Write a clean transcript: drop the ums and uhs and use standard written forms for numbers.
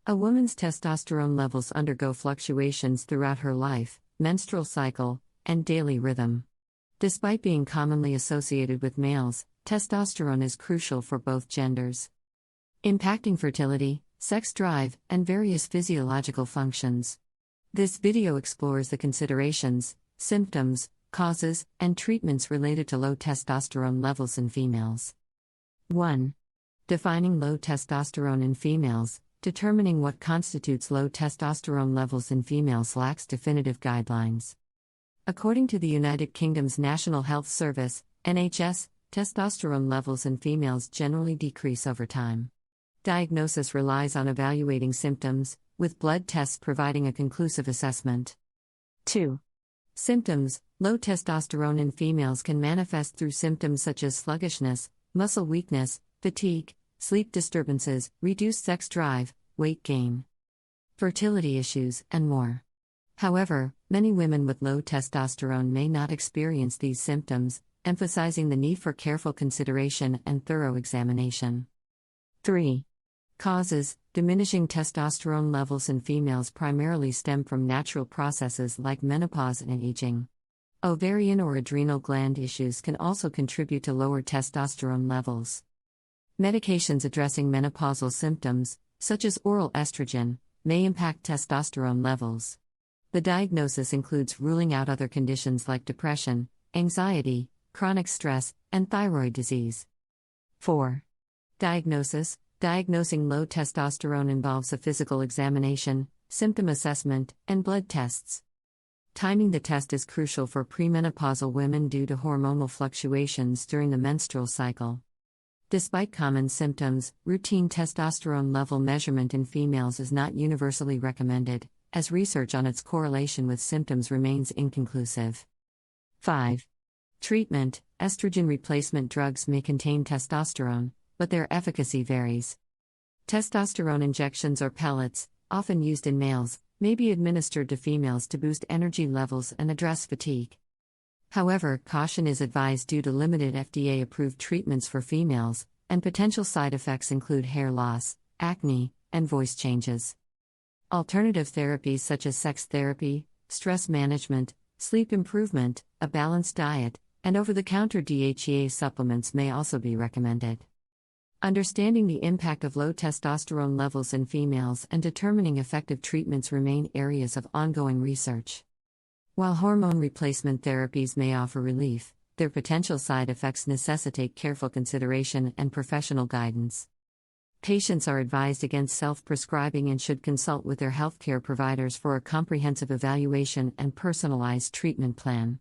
A woman's testosterone levels undergo fluctuations throughout her life, menstrual cycle, and daily rhythm. Despite being commonly associated with males, testosterone is crucial for both genders, impacting fertility, sex drive, and various physiological functions. This video explores the considerations, symptoms, causes, and treatments related to low testosterone levels in females. 1. Defining low testosterone in females. Determining what constitutes low testosterone levels in females lacks definitive guidelines. According to the United Kingdom's National Health Service, NHS, testosterone levels in females generally decrease over time. Diagnosis relies on evaluating symptoms, with blood tests providing a conclusive assessment. 2. Symptoms. Low testosterone in females can manifest through symptoms such as sluggishness, muscle weakness, fatigue, sleep disturbances, reduced sex drive, weight gain, fertility issues, and more. However, many women with low testosterone may not experience these symptoms, emphasizing the need for careful consideration and thorough examination. 3. Causes. Diminishing testosterone levels in females primarily stem from natural processes like menopause and aging. Ovarian or adrenal gland issues can also contribute to lower testosterone levels. Medications addressing menopausal symptoms, such as oral estrogen, may impact testosterone levels. The diagnosis includes ruling out other conditions like depression, anxiety, chronic stress, and thyroid disease. 4. Diagnosis. Diagnosing low testosterone involves a physical examination, symptom assessment, and blood tests. Timing the test is crucial for premenopausal women due to hormonal fluctuations during the menstrual cycle. Despite common symptoms, routine testosterone level measurement in females is not universally recommended, as research on its correlation with symptoms remains inconclusive. 5. Treatment. Estrogen replacement drugs may contain testosterone, but their efficacy varies. Testosterone injections or pellets, often used in males, may be administered to females to boost energy levels and address fatigue. However, caution is advised due to limited FDA-approved treatments for females, and potential side effects include hair loss, acne, and voice changes. Alternative therapies such as sex therapy, stress management, sleep improvement, a balanced diet, and over-the-counter DHEA supplements may also be recommended. Understanding the impact of low testosterone levels in females and determining effective treatments remain areas of ongoing research. While hormone replacement therapies may offer relief, their potential side effects necessitate careful consideration and professional guidance. Patients are advised against self-prescribing and should consult with their healthcare providers for a comprehensive evaluation and personalized treatment plan.